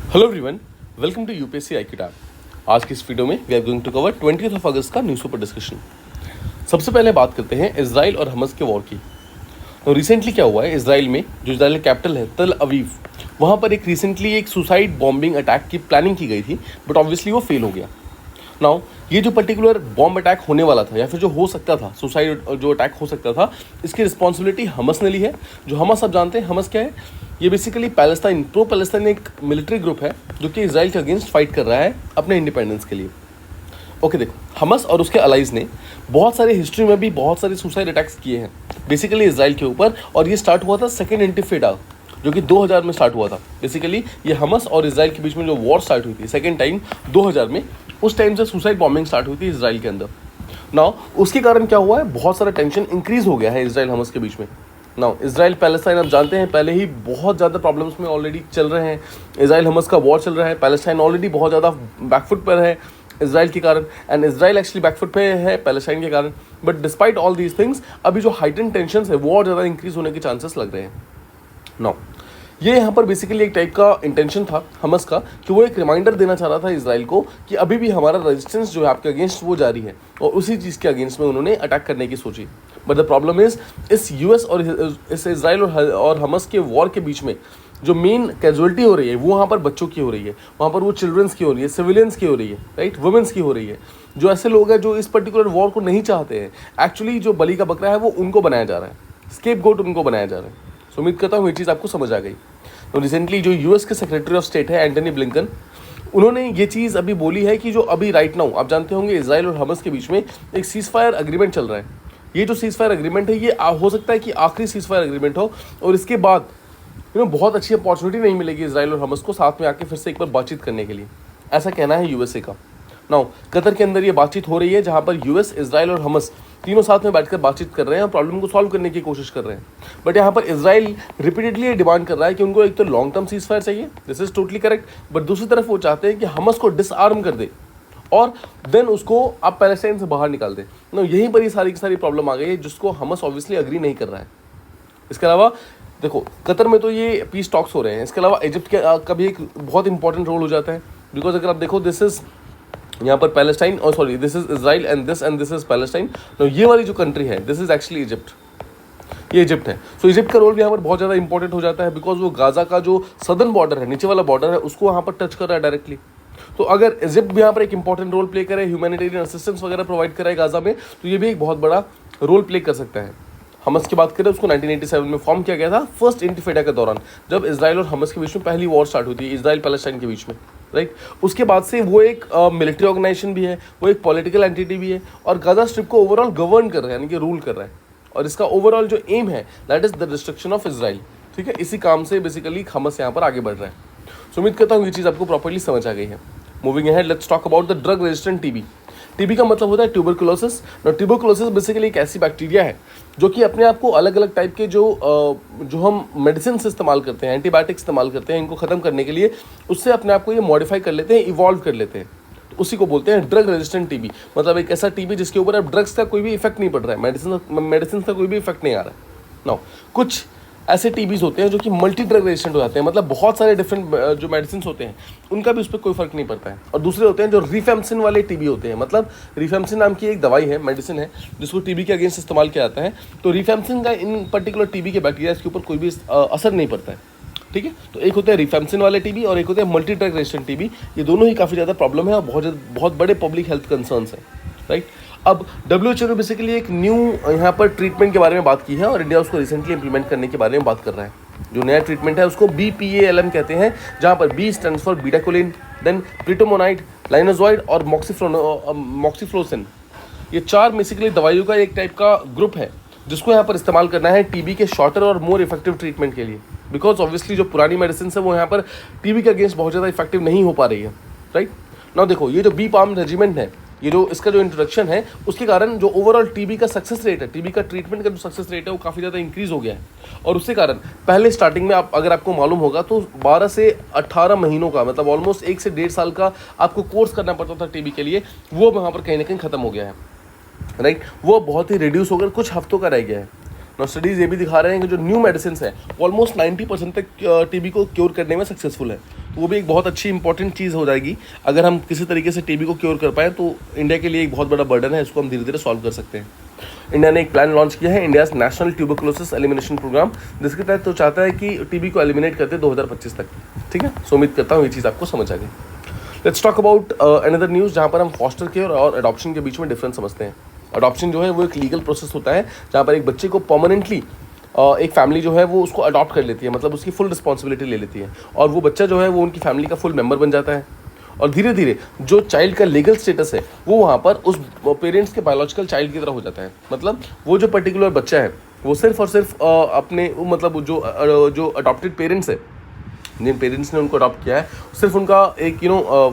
Hello everyone, welcome to UPSC IQ tab. आज की इस वीडियो में we are going to cover 20 अगस्त का न्यूज़ पेपर डिस्कशन। सबसे पहले बात करते हैं इजराइल और हमास के वॉर की। तो रिसेंटली क्या हुआ है, इजराइल में जो इजराइल कैपिटल है तल अवीव, वहाँ पर एक रिसेंटली एक सुसाइड बॉम्बिंग अटैक की प्लानिंग की गई थी, बट ऑब्वियसली वो फेल हो गया। नाउ ये जो पर्टिकुलर बॉम्ब अटैक होने वाला था या फिर जो हो सकता था, सुसाइड जो अटैक हो सकता था, इसकी रिस्पॉन्सिबिलिटी हमास ने ली है। जो हमास आप जानते हैं हमास क्या है, ये बेसिकली पैलेस्टाइन प्रो पैलेस्टाइन एक मिलिट्री ग्रुप है जो कि इजराइल के अगेंस्ट फाइट कर रहा है अपने इंडिपेंडेंस के लिए। ओके देखो, हमास और उसके अलाइज ने बहुत सारे हिस्ट्री में भी बहुत सारे सुसाइड अटैक्स किए हैं बेसिकली इजराइल के ऊपर, और ये स्टार्ट हुआ था सेकेंड इंटिफेडा जो कि 2000 में स्टार्ट हुआ था। बेसिकली ये हमास और इजराइल के बीच में जो वॉर स्टार्ट हुई थी सेकेंड टाइम 2000 में, उस टाइम से सुसाइड बॉम्बिंग स्टार्ट हुई थी इजराइल के अंदर। नाउ उसके कारण क्या हुआ है, बहुत सारा टेंशन इंक्रीज हो गया है इजराइल हमास के बीच में। नाउ इजराइल पैलेस्टाइन आप जानते हैं पहले ही बहुत ज़्यादा प्रॉब्लम्स में ऑलरेडी चल रहे हैं। इजराइल हमास का वॉर चल रहा है, पैलेस्टाइन ऑलरेडी बहुत ज़्यादा बैकफुट पर है इजराइल के कारण, एंड इजराइल एक्चुअली बैकफुट पे है पैलेस्टाइन के कारण। But despite all these things अभी जो हाइटन टेंशन है वो और ज़्यादा इंक्रीज होने के चांसेस लग रहे हैं। नाउ ये यहाँ पर बेसिकली एक टाइप का इंटेंशन था हमास का कि वो एक रिमाइंडर देना चाह रहा था इजराइल को कि अभी भी हमारा रेजिस्टेंस जो है आपके अगेंस्ट वो जारी है, और उसी चीज़ के अगेंस्ट में उन्होंने अटैक करने की सोची। बट द प्रॉब्लम इज इस यूएस और इस इजराइल और हमास के वॉर के बीच में जो मेन कैजुअलिटी हो रही है वो वहाँ पर बच्चों की हो रही है, वहाँ पर वो चिल्ड्रंस की हो रही है, सिविलियंस की हो रही है, राइट, वुमेंस की हो रही है। जो ऐसे लोग हैं जो इस पर्टिकुलर वॉर को नहीं चाहते हैं, एक्चुअली जो बलि का बकरा है वो उनको बनाया जा रहा है, स्केप गोट उनको बनाया जा रहा है। तो उम्मीद करता हूँ ये चीज़ आपको समझ आ गई। तो रिसेंटली जो यूएस के सेक्रेटरी ऑफ स्टेट है एंटनी ब्लिंकन, उन्होंने ये चीज़ अभी बोली है कि जो अभी राइट नाउ आप जानते होंगे इजराइल और हमास के बीच में एक सीज फायर अग्रीमेंट चल रहा है। ये जो सीज फायर अग्रीमेंट है ये हो सकता है कि आखिरी सीज फायर अग्रीमेंट हो, और इसके बाद बहुत अच्छी अपॉर्चुनिटी नहीं मिलेगी इजराइल और हमास को साथ में आके फिर से एक बार बातचीत करने के लिए, ऐसा कहना है यूएसए का। नाउ कतर के अंदर ये बातचीत हो रही है जहाँ पर यूएस, इजराइल और हमास तीनों साथ में बैठकर बातचीत कर रहे हैं और प्रॉब्लम को सॉल्व करने की कोशिश कर रहे हैं। बट यहाँ पर इजराइल रिपीटेडली ये डिमांड कर रहा है कि उनको एक तो लॉन्ग टर्म सीज फायर चाहिए, this is totally correct, but दूसरी तरफ वो चाहते हैं कि हमास को डिसआर्म कर दे और देन उसको आप पैलेस्टाइन से बाहर निकाल दे। नो यहीं पर ये सारी की सारी प्रॉब्लम आ गई है जिसको हमास ऑब्वियसली अग्री नहीं कर रहा है। इसके अलावा देखो कतर में तो ये पीस टॉक्स हो रहे हैं, इसके अलावा इजिप्ट का भी एक बहुत इंपॉर्टेंट रोल हो जाता है, बिकॉज अगर आप देखो दिस इज यहाँ पर पैलेस्टाइन और sorry this is Israel and this is Palestine. तो ये वाली जो कंट्री है दिस इज एक्चुअली इजिप्ट, ये इजिप्ट है। सो इजिप्ट का रोल भी यहाँ पर बहुत ज़्यादा इंपॉर्टेंट हो जाता है, बिकॉज वो गाजा का जो सदर्न बॉर्डर है, नीचे वाला बॉर्डर है, उसको वहाँ पर टच कर रहा है डायरेक्टली। तो अगर इजिप्ट भी यहाँ पर एक इंपॉर्टेंट रोल प्ले करे, ह्यूमैनिटेरियन असिस्टेंस वगैरह प्रोवाइड कराए गाजा में, तो ये भी एक बहुत बड़ा रोल प्ले कर सकता है। हमास की बात करें उसको 1987 में फॉर्म किया गया था फर्स्ट इंटिफेडा के दौरान, जब इजराइल और हमास के बीच में पहली वॉर स्टार्ट हुई थी, इजराइल पैलेस्टाइन के बीच में, राइट। उसके बाद से वो एक मिलिट्री ऑर्गेनाइजेशन भी है, वो एक पॉलिटिकल एंटिटी भी है, और गाजा स्ट्रिप को ओवरऑल गवर्न कर रहा है, यानी कि रूल कर रहा है, और इसका ओवरऑल जो एम है that is the destruction of Israel. ठीक है, इसी काम से बेसिकली हमास यहाँ पर आगे बढ़ रहा है। सो उम्मीद करता हूँ ये चीज़ आपको प्रॉपर्ली समझ आ गई है। Moving ahead, let's talk about the drug resistant TB. TB का मतलब होता है ट्यूबरकुलोसिस। ट्यूबरकुलोसिस बेसिकली एक ऐसी बैक्टीरिया है जो कि अपने आप को अलग अलग टाइप के जो हम मेडिसिन से इस्तेमाल करते हैं, एंटीबायोटिक इस्तेमाल करते हैं इनको ख़त्म करने के लिए, उससे अपने आप को ये मॉडिफाई कर लेते हैं, इवॉल्व कर लेते हैं। तो उसी को बोलते हैं ड्रग रेजिस्टेंट टीबी, मतलब एक ऐसा टीबी जिसके ऊपर अब ड्रग्स का कोई भी इफेक्ट नहीं पड़ रहा है, मेडिसिन का कोई भी इफेक्ट नहीं आ रहा है। नाउ कुछ ऐसे टीबीज होते हैं जो कि मल्टी ड्रग रेजिस्टेंट हो जाते हैं, मतलब बहुत सारे डिफरेंट जो मेडिसिन होते हैं उनका भी उस पर कोई फर्क नहीं पड़ता है। और दूसरे होते हैं जो रिफेम्सिन वाले टीबी होते हैं, मतलब रिफेम्सिन नाम की एक दवाई है, मेडिसिन है, जिसको टीबी के अगेंस्ट इस्तेमाल किया जाता है। तो रिफेम्सिन का इन पर्टिकुलर टीबी के बैक्टीरिया के ऊपर कोई भी असर नहीं पड़ता है। ठीक है, तो एक होता है रिफेम्सिन वाले टीबी और एक होता है मल्टी ड्रग रेजिस्टेंट टीबी। ये दोनों ही काफ़ी ज़्यादा प्रॉब्लम है और बहुत बड़े पब्लिक हेल्थ कंसर्न्स हैं, राइट। अब WHO ने बेसिकली एक न्यू यहाँ पर ट्रीटमेंट के बारे में बात की है और इंडिया उसको रिसेंटली इंप्लीमेंट करने के बारे में बात कर रहा है। जो नया ट्रीटमेंट है उसको BPALM कहते हैं, जहाँ पर B स्टैंड्स फॉर बीटाकोलिन, देन प्रिटोमोनाइड, लाइनोजॉइड और मॉक्सीफ्लोसिन। ये चार बेसिकली दवाइयों का एक टाइप का ग्रुप है जिसको यहाँ पर इस्तेमाल करना है टीबी के शॉर्टर और मोर इफेक्टिव ट्रीटमेंट के लिए, बिकॉज ऑब्वियसली जो पुरानी मेडिसिन है वो यहाँ पर टीबी के अगेंस्ट बहुत ज़्यादा इफेक्टिव नहीं हो पा रही है, राइट। नाउ देखो ये जो BPALM रेजिमेंट है, ये जो इसका जो इंट्रोडक्शन है उसके कारण जो ओवरऑल टीबी का सक्सेस रेट है, टीबी का ट्रीटमेंट का जो सक्सेस रेट है वो काफ़ी ज़्यादा इंक्रीज़ हो गया है। और उसके कारण पहले स्टार्टिंग में अगर आपको मालूम होगा तो 12 से 18 महीनों का, मतलब ऑलमोस्ट 1 से 1.5 साल का आपको कोर्स करना पड़ता था टीबी के लिए, वो वहाँ पर कहीं ना कहीं ख़त्म हो गया है, राइट। वो बहुत ही रिड्यूस होकर कुछ हफ्तों का रह गया है। ना स्टडीज़ ये भी दिखा रहे हैं कि जो न्यू मेडिसिन है ऑलमोस्ट 90% तक टीबी को क्योर करने में सक्सेसफुल है। तो वो भी एक बहुत अच्छी इंपॉर्टेंट चीज़ हो जाएगी। अगर हम किसी तरीके से टीबी को क्योर कर पाए तो इंडिया के लिए एक बहुत बड़ा बर्डन है, इसको हम धीरे धीरे सॉल्व कर सकते हैं। इंडिया ने एक प्लान लॉन्च किया है, India's national tuberculosis elimination programme, जिसके तहत तो चाहता है कि टीबी को एलिमिनेट करते 2025 तक। ठीक है, सो उम्मीद करता हूँ ये चीज़ आपको समझ आ गई। Let's talk about another news, जहाँ पर हम फॉस्टर केयर और अडॉप्शन के बीच में डिफरेंस समझते हैं। अडॉप्शन जो है वो एक लीगल प्रोसेस होता है जहाँ पर एक बच्चे को परमानेंटली एक फैमिली जो है वो उसको अडॉप्ट कर लेती है, मतलब उसकी फुल रिस्पॉन्सिबिलिटी ले लेती है, और वो बच्चा जो है वो उनकी फैमिली का फुल मेंबर बन जाता है। और धीरे धीरे जो चाइल्ड का लीगल स्टेटस है वो वहाँ पर उस पेरेंट्स के बायोलॉजिकल चाइल्ड की तरह हो जाता है। मतलब वो जो पर्टिकुलर बच्चा है वो सिर्फ और सिर्फ अपने मतलब जो अडॉप्टेड पेरेंट्स है, जिन पेरेंट्स ने उनको अडॉप्ट किया है, सिर्फ उनका एक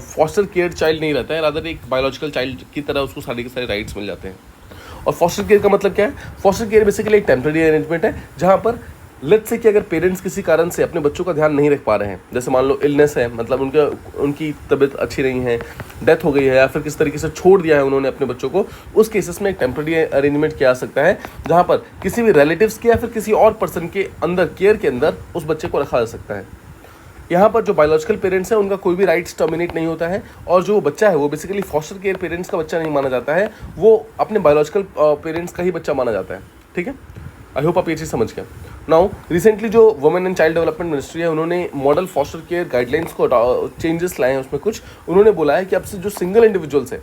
फॉस्टर केयर चाइल्ड नहीं रहता है, रादर एक बायोलॉजिकल चाइल्ड की तरह उसको सारे के सारे राइट्स मिल जाते हैं। और फॉस्टर केयर का मतलब क्या है? फॉस्टर केयर बेसिकली एक टेम्पररी अरेंजमेंट है जहाँ पर लेट्स से कि अगर पेरेंट्स किसी कारण से अपने बच्चों का ध्यान नहीं रख पा रहे हैं, जैसे मान लो इलनेस है, मतलब उनकी तबीयत अच्छी नहीं है, डेथ हो गई है, या फिर किस तरीके से छोड़ दिया है उन्होंने अपने बच्चों को, उस केसेस में एक टेम्पररी अरेंजमेंट किया जा सकता है जहाँ पर किसी भी रिलेटिव्स के या फिर किसी और पर्सन के अंदर केयर के अंदर उस बच्चे को रखा जा सकता है। यहाँ पर जो बायोलॉजिकल पेरेंट्स हैं उनका कोई भी राइट्स टर्मिनेट नहीं होता है, और जो बच्चा है वो बेसिकली फॉस्टर केयर पेरेंट्स का बच्चा नहीं माना जाता है, वो अपने बायोलॉजिकल पेरेंट्स का ही बच्चा माना जाता है। ठीक है, आई होप आप ये चीज़ समझ गए। नाउ रिसेंटली जो women and child development ministry है उन्होंने मॉडल फॉस्टर केयर गाइडलाइंस को चेंजेस लाए हैं। उसमें कुछ उन्होंने बोला है कि अब से जो सिंगल इंडिविजुअल्स है,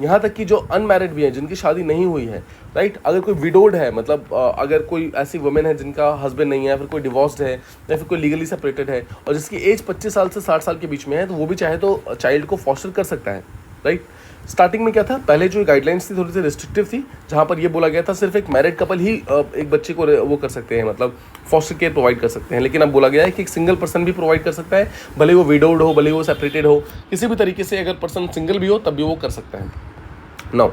यहाँ तक कि जो अनमैरिड भी हैं, जिनकी शादी नहीं हुई है, राइट, अगर कोई विडोड है, मतलब अगर कोई ऐसी वुमेन है जिनका हस्बैंड नहीं है, या फिर कोई डिवोर्स्ड है, या फिर कोई लीगली सेपरेटेड है, और जिसकी एज 25 साल से 60 साल के बीच में है, तो वो भी चाहे तो चाइल्ड को फॉस्टर कर सकता है। राइट, स्टार्टिंग में क्या था, पहले जो गाइडलाइंस थी थोड़ी सी रिस्ट्रिक्टिव थी, जहाँ पर ये बोला गया था सिर्फ एक मैरिड कपल ही एक बच्चे को वो कर सकते हैं, मतलब फॉस्टर केयर प्रोवाइड कर सकते हैं। लेकिन अब बोला गया है कि एक सिंगल पर्सन भी प्रोवाइड कर सकता है, भले वो विडोड हो, भले वो सेपरेटेड हो, किसी भी तरीके से अगर पर्सन सिंगल भी हो तब भी वो कर सकता है। नाउ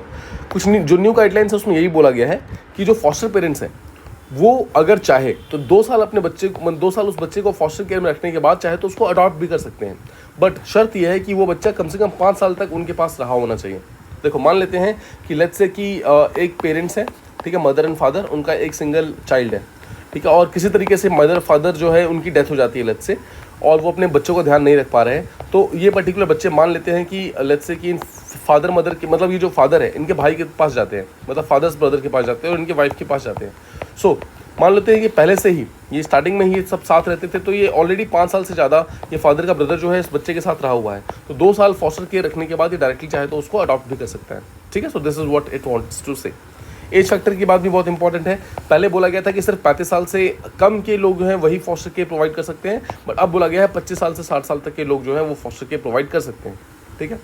कुछ जो न्यू गाइडलाइंस है उसमें यही बोला गया है कि जो फॉस्टर पेरेंट्स हैं वो अगर चाहे तो 2 साल अपने बच्चे को 2 साल उस बच्चे को फॉस्टर केयर में रखने के बाद चाहे तो उसको अडॉप्ट भी कर सकते हैं, बट शर्त यह है कि वो बच्चा कम से कम 5 साल तक उनके पास रहा होना चाहिए। देखो, मान लेते हैं कि लेट्स से कि एक पेरेंट्स है, ठीक है, मदर एंड फादर, उनका एक सिंगल चाइल्ड है, ठीक है, और किसी तरीके से मदर फादर जो है उनकी डेथ हो जाती है लेट्स से, और वो अपने बच्चों का ध्यान नहीं रख पा रहे हैं, तो ये पर्टिकुलर बच्चे मान लेते हैं कि लेट्स से कि फादर मदर के, मतलब ये जो फादर है इनके भाई के पास जाते हैं, मतलब फादर्स ब्रदर के पास जाते हैं और इनके वाइफ के पास जाते हैं। सो मान लेते हैं कि पहले से ही ये स्टार्टिंग में ही ये सब साथ रहते थे, तो ये ऑलरेडी 5 साल से ज़्यादा ये फादर का ब्रदर जो है इस बच्चे के साथ रहा हुआ है, तो 2 साल फॉस्टर केयर रखने के बाद ये डायरेक्टली चाहे तो उसको अडॉप्ट भी कर सकता है। ठीक है, so this is what it wants to say. Age factor की बात भी बहुत इंपॉर्टेंट है। पहले बोला गया था कि सिर्फ 35 साल से कम के लोग जो हैं वही फॉस्टर केयर प्रोवाइड कर सकते हैं, बट अब बोला गया है 25 साल से 60 साल तक के लोग जो हैं वो फॉस्टर केयर प्रोवाइड कर सकते हैं। ठीक है,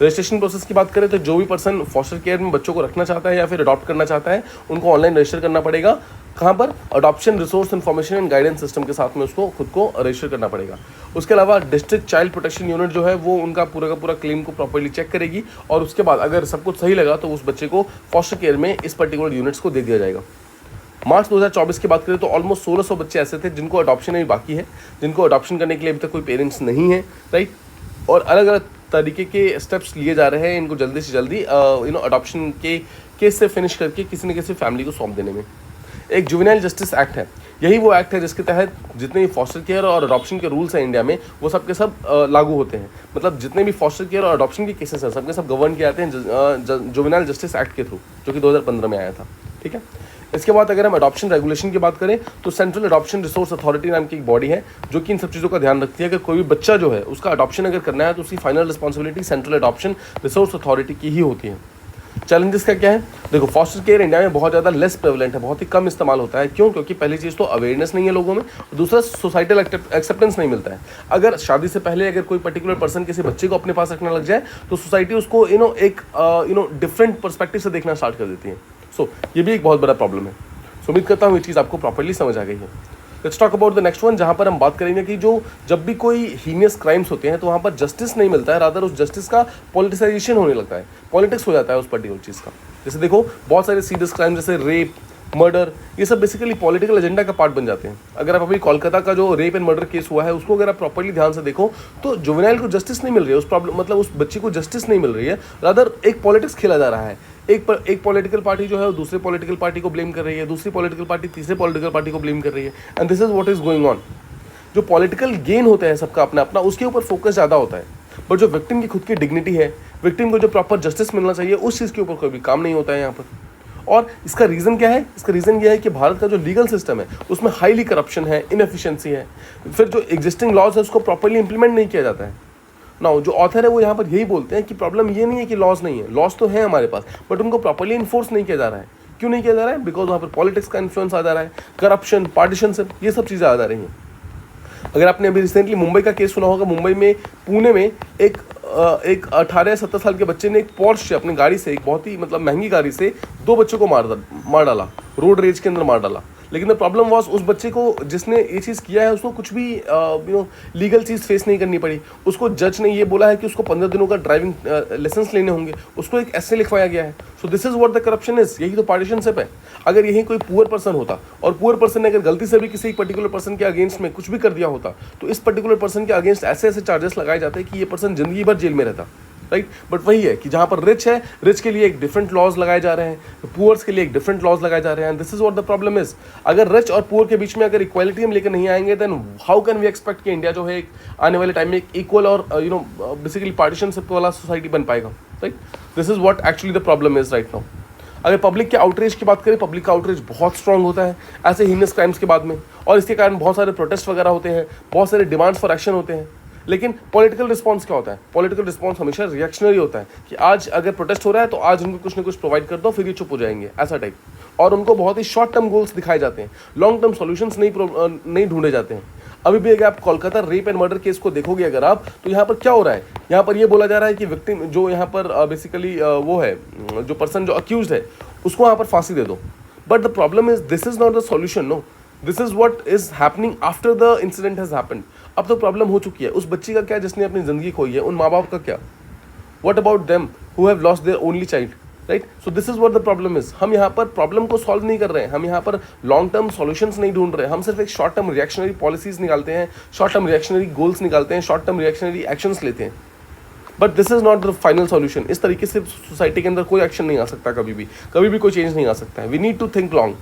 रजिस्ट्रेशन प्रोसेस की बात करें तो जो भी पर्सन फॉस्टर केयर में बच्चों को रखना चाहता है या फिर अडॉप्ट करना चाहता है उनको ऑनलाइन रजिस्टर करना पड़ेगा। कहाँ पर? Adoption resource information and guidance system के साथ में उसको खुद को रजिस्टर करना पड़ेगा। उसके अलावा डिस्ट्रिक्ट चाइल्ड प्रोटेक्शन यूनिट जो है वो उनका पूरा का पूरा क्लेम को प्रॉपर्ली चेक करेगी, और उसके बाद अगर सब कुछ सही लगा तो उस बच्चे को फॉस्टर केयर में इस पर्टिकुलर यूनिट्स को दे दिया जाएगा। मार्च 2024 की बात करें तो ऑलमोस्ट 1600 बच्चे ऐसे थे जिनको अडॉप्शन अभी बाकी है, जिनको अडॉप्शन करने के लिए अभी तक कोई पेरेंट्स नहीं है, राइट, और अलग अलग तरीके के स्टेप्स लिए जा रहे हैं इनको जल्दी से जल्दी अडॉप्शन के केस से फिनिश करके किसी न किसी फैमिली को सौंप देने में। एक जुवेनाइल जस्टिस एक्ट है, यही वो एक्ट है जिसके तहत जितने भी फॉस्टर केयर और अडॉप्शन के रूल्स हैं इंडिया में वो सब के सब लागू होते हैं। मतलब जितने भी फॉस्टर केयर और अडॉप्शन के केसेस हैं सबके सब गवर्न किए जाते हैं जुवेनाइल जस्टिस एक्ट के थ्रू, जो कि 2015 में आया था। ठीक है, इसके बाद अगर हम अडॉप्शन रेगुलेशन की बात करें तो सेंट्रल अडॉप्शन रिसोर्स अथॉरिटी नाम की एक बॉडी है जो कि इन सब चीज़ों का ध्यान रखती है। अगर कोई भी बच्चा जो है उसका अडॉप्शन अगर करना है तो उसकी final responsibility central adoption resource authority की ही होती है। चैलेंजेस का क्या है? देखो, फॉस्टर केयर इंडिया में बहुत ज़्यादा लेस प्रेवलेंट है, बहुत ही कम इस्तेमाल होता है। क्यों? क्योंकि पहली चीज़ तो अवेयरनेस नहीं है लोगों में, दूसरा सोसाइटल एक्सेप्टेंस नहीं मिलता है। अगर शादी से पहले अगर कोई पर्टिकुलर पर्सन किसी बच्चे को अपने पास रखने लग जाए तो सोसाइटी उसको एक डिफरेंट पर्सपेक्टिव से देखना स्टार्ट कर देती है। सो ये भी एक बहुत बड़ा प्रॉब्लम है। सो उम्मीद करता हूँ ये चीज़ आपको प्रॉपर्ली समझ आ गई है। Let's talk about the next one, जहाँ पर हम बात करेंगे कि जब भी कोई हीनियस क्राइम्स होते हैं तो वहाँ पर जस्टिस नहीं मिलता है, रादर उस जस्टिस का पॉलिटिसाइजेशन होने लगता है, पॉलिटिक्स हो जाता है उस पर्टिकुलर चीज़ का। जैसे देखो, बहुत सारे सीरियस क्राइम जैसे रेप, मर्डर, ये सब बेसिकली पॉलिटिकल एजेंडा का पार्ट बन जाते हैं। अगर आप अभी कोलकाता का जो रेप एंड मर्डर केस हुआ है उसको अगर आप प्रॉपर्ली ध्यान से देखो तो जुवेनाइल को जस्टिस नहीं मिल रही है, उस प्रॉब्लम मतलब उस बच्चे को जस्टिस नहीं मिल रही है, रादर एक पॉलिटिक्स खेला जा रहा है। एक पॉलिटिकल पार्टी जो है वो दूसरे पॉलिटिकल पार्टी को ब्लेम कर रही है, दूसरी पॉलिटिकल पार्टी तीसरे पॉलिटिकल पार्टी को ब्लेम कर रही है, and this is what is going on. जो पॉलिटिकल गेन होता है सबका अपना अपना, उसके ऊपर फोकस ज़्यादा होता है, बट जो विक्टिम की खुद की डिग्निटी है, विक्टिम को जो प्रॉपर जस्टिस मिलना चाहिए, उस चीज़ के ऊपर कोई भी काम नहीं होता है यहाँ पर। और इसका रीज़न क्या है? इसका रीज़न यह है कि भारत का जो लीगल सिस्टम है उसमें हाईली करप्शन है, इनएफिशिएंसी है, फिर जो एग्जिस्टिंग लॉज है उसको प्रॉपरली इंप्लीमेंट नहीं किया जाता है ना। जो ऑथर है वो यहाँ पर यही बोलते हैं कि प्रॉब्लम ये नहीं है कि लॉज नहीं है, लॉज तो है हमारे पास, बट उनको प्रॉपरली इन्फोर्स नहीं किया जा रहा है। क्यों नहीं किया जा रहा है? बिकॉज वहाँ पर पॉलिटिक्स का इन्फ्लुएंस आ जा रहा है, करप्शन, पार्टीशनशिप, ये सब चीज़ें आ जा रही हैं। अगर आपने अभी रिसेंटली मुंबई का केस सुना होगा, मुंबई में पुणे में एक 18-17 साल के बच्चे ने एक पोर्श अपनी गाड़ी से, एक बहुत ही मतलब महंगी गाड़ी से 2 बच्चों को मार डाला, रोड रेज के अंदर मार डाला। लेकिन द प्रॉब्लम वॉज उस बच्चे को जिसने ये चीज़ किया है उसको कुछ भी लीगल चीज़ फेस नहीं करनी पड़ी। उसको जज ने ये बोला है कि उसको 15 दिनों का ड्राइविंग लाइसेंस लेने होंगे, उसको एक ऐसे लिखवाया गया है। So this is what the corruption is. यही तो पार्टीशनशिप है। अगर यही कोई पुअर पर्सन होता और पुअर पर्सन ने अगर गलती से भी किसी एक पर्टिकुलर पर्सन के अगेंस्ट में कुछ भी कर दिया होता तो इस पर्टिकुलर पर्सन के अगेंस्ट ऐसे ऐसे चार्जेस लगाए जाते कि ये पर्सन जिंदगी भर जेल में रहता, राइट। बट वही है कि जहाँ पर रिच है, रिच के लिए एक डिफरेंट लॉज लगाए जा रहे हैं, पुअर्स के लिए एक डिफरेंट लॉज लगाए जा रहे हैं। This is what the problem is. अगर रिच और पुअर के बीच में अगर इक्वालिटी हम लेकर नहीं आएंगे then how can we expect कि इंडिया जो है आने वाले टाइम में एक इक्वल और बेसिकली पार्टीशनशिप वाला सोसाइटी बन पाएगा, right. This is what actually the problem is right now. अगर पब्लिक के आउटरीच की बात करें, पब्लिक का आउटरीच बहुत स्ट्रांग होता है ऐसे हीनस क्राइम्स के बाद में, और इसके कारण बहुत सारे प्रोटेस्ट वगैरह होते हैं, बहुत सारे डिमांड्स फॉर एक्शन होते हैं। लेकिन पॉलिटिकल रिस्पांस क्या होता है? पॉलिटिकल रिस्पांस हमेशा रिएक्शनरी होता है कि आज अगर प्रोटेस्ट हो रहा है तो आज उनको कुछ ना कुछ प्रोवाइड कर दो, फिर ये चुप हो जाएंगे, ऐसा टाइप। और उनको बहुत ही शॉर्ट टर्म गोल्स दिखाए जाते हैं, लॉन्ग टर्म सॉल्यूशंस नहीं ढूंढे जाते हैं। अभी भी अगर आप Kolkata rape and murder case को देखोगे अगर आप, तो यहाँ पर क्या हो रहा है? यहाँ पर ये बोला जा रहा है कि विक्टिम जो यहाँ पर बेसिकली वो है, जो पर्सन जो अक्यूज है, उसको यहाँ पर फांसी दे दो। But the problem is this is not the solution, no. This is what is happening after the incident has happened. अब तो प्रॉब्लम हो चुकी है। उस बच्ची का क्या जिसने अपनी जिंदगी खोई है? उन माँ बाप का क्या? What about them who have lost their only child, right. So this is what the problem is. हम यहाँ पर प्रॉब्लम को सॉल्व नहीं कर रहे हैं, हम यहाँ पर लॉन्ग टर्म सॉल्यूशंस नहीं ढूंढ रहे हैं, हम सिर्फ एक शॉर्ट टर्म रिएक्शनरी पॉलिसीज निकालते हैं, शॉर्ट टर्म रिएक्शनरी गोल्स निकालते हैं, शॉर्ट टर्म रिएक्शनरी एक्शंस लेते हैं। But this is not the final solution. इस तरीके से सोसाइटी के अंदर कोई एक्शन नहीं आ सकता, कभी भी कोई चेंज नहीं आ सकता है। We need to think long.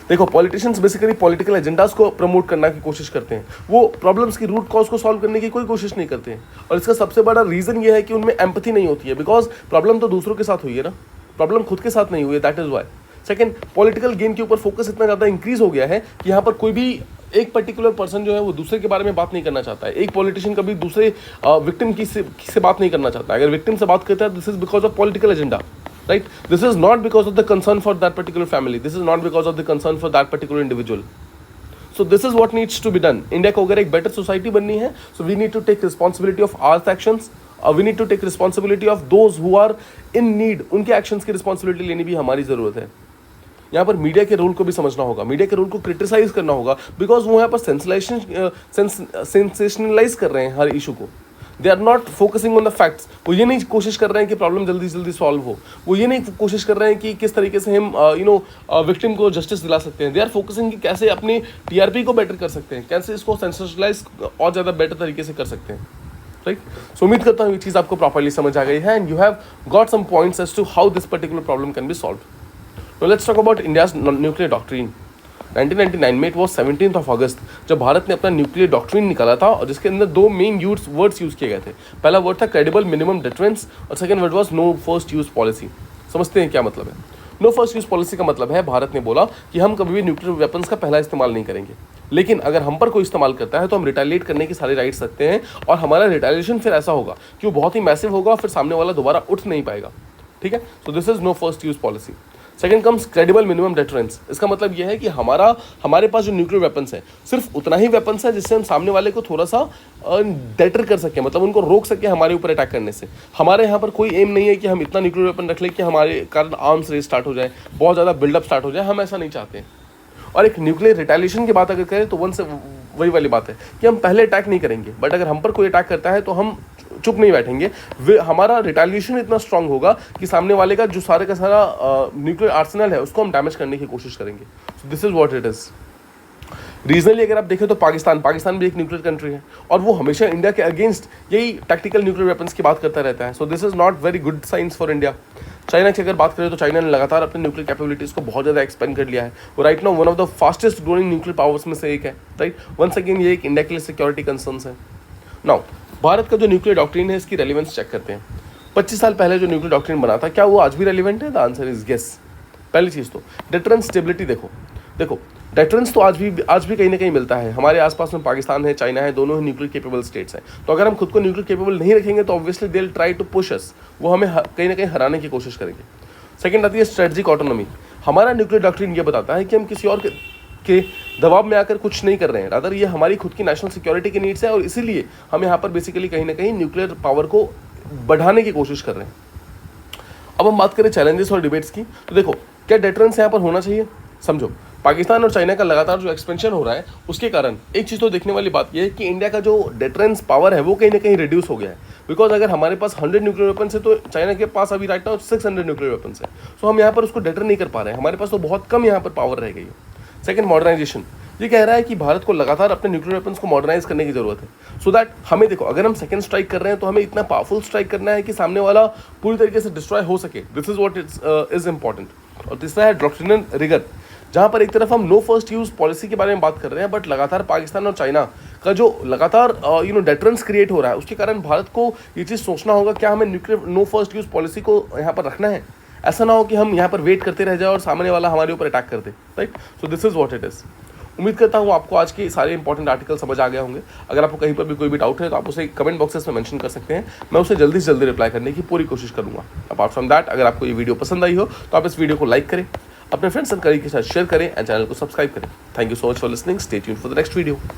देखो, पॉलिटिशियंस बेसिकली पॉलिटिकल एजेंडास को प्रमोट करने की कोशिश करते हैं, वो प्रॉब्लम्स की रूट कॉज को सॉल्व करने की कोई कोशिश नहीं करते हैं। और इसका सबसे बड़ा रीज़न ये है कि उनमें एम्पैथी नहीं होती है, बिकॉज प्रॉब्लम तो दूसरों के साथ हुई है ना, प्रॉब्लम खुद के साथ नहीं हुई है, that is why. Second, political gain के ऊपर फोकस इतना ज़्यादा इंक्रीज हो गया है कि यहाँ पर कोई भी एक पर्टिकुलर पर्सन जो है वो दूसरे के बारे में बात नहीं करना चाहता है। एक पॉलिटिशियन कभी दूसरे विक्टिम की से बात नहीं करना चाहता है। अगर विक्टिम से बात करता है, this is because of political agenda, right? This is not because of the concern for that particular family. This is not because of the concern for that particular individual. So this is what needs to be done. India को अगर एक better society बननी है, so we need to take responsibility of our actions. We need to take responsibility of those who are in need. उनके actions की responsibility लेनी भी हमारी ज़रूरत है। यहाँ पर मीडिया के रोल को भी समझना होगा, मीडिया के रोल को क्रिटिसाइज करना होगा, बिकॉज वो यहाँ पर सेंसेशनलाइज कर रहे हैं हर इशू को। They are not focusing on the facts. वो ये नहीं कोशिश कर रहे हैं कि प्रॉब्लम जल्दी जल्दी सॉल्व हो, वो ये नहीं कोशिश कर रहे हैं कि किस तरीके से हम विक्टिम को जस्टिस दिला सकते हैं। दे आर फोकसिंग कि कैसे अपनी टीआरपी को बेटर कर सकते हैं, कैसे इसको सेंसेशनलाइज और ज़्यादा बेटर तरीके से कर सकते हैं, राइट। सो उम्मीद करता हूँ ये चीज़ आपको प्रॉपर्ली समझ आ गई है and you have got some points as to how this particular problem can be solve. Now let's talk about India's nuclear doctrine. 1999 में, it was 17th of August, जब भारत ने अपना न्यूक्लियर डॉक्ट्रिन निकाला था और जिसके अंदर दो मेन वर्ड्स यूज़ किए गए थे। पहला वर्ड था क्रेडिबल मिनिमम डिटरेंस और second word was no first use policy. समझते हैं क्या मतलब है? नो फर्स्ट यूज़ पॉलिसी का मतलब है भारत ने बोला कि हम कभी भी न्यूक्लियर वेपन्स का पहला इस्तेमाल नहीं करेंगे, लेकिन अगर हम पर कोई इस्तेमाल करता है तो हम रिटेलिएट करने की सारे राइट्स रखते हैं और हमारा रिटेलिएशन फिर ऐसा होगा कि वो बहुत ही मैसिव होगा और फिर सामने वाला दोबारा उठ नहीं पाएगा, ठीक है। So this is no first use policy. Second comes credible minimum deterrence. इसका मतलब यह है कि हमारे पास जो न्यूक्लियर वेपन्स है सिर्फ उतना ही वेपन्स है जिससे हम सामने वाले को थोड़ा सा डेटर कर सकें, मतलब उनको रोक सकें हमारे ऊपर अटैक करने से। हमारे यहाँ पर कोई एम नहीं है कि हम इतना न्यूक्लियर वेपन रख लें कि हमारे कारण आर्म्स रेस स्टार्ट हो जाए, बहुत ज़्यादा बिल्डअप स्टार्ट हो जाए, हम ऐसा नहीं चाहते। और एक न्यूक्लियर रिटेलिएशन की बात अगर करें तो वही वाली बात है कि हम पहले अटैक नहीं करेंगे, बट अगर हम पर कोई अटैक करता है तो हम चुप नहीं बैठेंगे, हमारा रिटेलिएशन इतना स्ट्रांग होगा कि सामने वाले का जो सारे का सारा न्यूक्लियर आर्सेनल है उसको हम डैमेज करने की कोशिश करेंगे। सो this is what it is. Regionally अगर आप देखें तो पाकिस्तान भी एक न्यूक्लियर कंट्री है और वो हमेशा इंडिया के अगेंस्ट यही टैक्टिकल न्यूक्लियर वेपन्स की बात करता रहता है। So this is not very good science for India. China की अगर बात करें तो चाइना ने लगातार अपने न्यूक्लियर कैपेबिलिटीज़ को बहुत ज़्यादा एक्सपेंड कर लिया है। वो right now one of the fastest growing nuclear powers में से एक है, राइट। वंस अगेन ये एक इंडिया के लिए सिक्योरिटी कंसर्न्स है। नाउ भारत का जो न्यूक्लियर डॉक्ट्रिन है इसकी रेलिवेंस चेक करते हैं। 25 साल पहले जो न्यूक्लियर डॉक्ट्रिन बना था क्या वो आज भी रेलिवेंट है? The answer is yes. पहली चीज़ तो डेटरेंस स्टेबिलिटी देखो डेटरेंस तो आज भी कहीं ना कहीं मिलता है। हमारे आसपास में पाकिस्तान है, चाइना है, दोनों ही न्यूक्लियर केपेबल स्टेट्स हैं। तो अगर हम खुद को न्यूक्लियर केपेबल नहीं रखेंगे तो obviously they will try to push us, वो हमें कहीं ना कहीं हराने की कोशिश करेंगे। सेकंड आती है स्ट्रेटजिक ऑटोनॉमी। हमारा न्यूक्लियर डॉक्ट्रिन ये बताता है कि हम किसी और के दबाव में आकर कुछ नहीं कर रहे हैं, रादर ये हमारी खुद की नेशनल सिक्योरिटी की नीड्स है और इसीलिए हम यहाँ पर बेसिकली कहीं ना कहीं न्यूक्लियर पावर को बढ़ाने की कोशिश कर रहे हैं। अब हम बात करें चैलेंजेस और डिबेट्स की, तो देखो क्या डेटरेंस यहाँ पर होना चाहिए? समझो पाकिस्तान और चाइना का लगातार जो एक्सपेंशन हो रहा है उसके कारण एक चीज़ तो देखने वाली बात यह है कि इंडिया का जो डेटरेंस पावर है वो कहीं ना कहीं रिड्यूस हो गया है। बिकॉज अगर हमारे पास 100 न्यूक्लियर वेपन्स है तो चाइना के पास अभी राइट नाउ 600 न्यूक्लियर वेपन्स है। सो हम यहाँ पर उसको डेटर नहीं कर पा रहे हैं, हमारे पास तो बहुत कम यहाँ पर पावर रह गई है। Second, modernisation. ये कह रहा है कि भारत को लगातार अपने न्यूक्लियर वेपन्स को मॉडर्नाइज करने की जरूरत है। सो दैट हमें देखो अगर हम सेकंड स्ट्राइक कर रहे हैं तो हमें इतना पावरफुल स्ट्राइक करना है कि सामने वाला पूरी तरीके से डिस्ट्रॉय हो सके। This is what is important. और तीसरा है डॉक्ट्रिनल रिगर, जहाँ पर एक तरफ हम नो फर्स्ट यूज पॉलिसी के बारे में बात कर रहे हैं बट लगातार पाकिस्तान और चाइना का जो लगातार डेटरेंस क्रिएट हो रहा है उसके कारण भारत को ये चीज़ सोचना होगा क्या हमें nuclear no first use policy को यहाँ पर रखना है। ऐसा ना हो कि हम यहाँ पर वेट करते रह जाए और सामने वाला हमारे ऊपर अटैक कर दे, right. So this is what it is. उम्मीद करता हूँ आपको आज के सारे इंपॉर्टेंट आर्टिकल समझ आ गए होंगे। अगर आपको कहीं पर भी कोई भी डाउट है तो आप उसे कमेंट बॉक्सेस में मेंशन कर सकते हैं, मैं उसे जल्दी से जल्दी रिप्लाई करने की पूरी कोशिश करूँगा। अपार्ट फ्रॉम दैट अगर आपको ये वीडियो पसंद आई हो तो आप इस वीडियो को लाइक करें, अपने फ्रेंड्स एंड कलीग के साथ शेयर करें एंड चैनल को सब्सक्राइब करें। Thank you so much for listening. Stay tuned for the next video.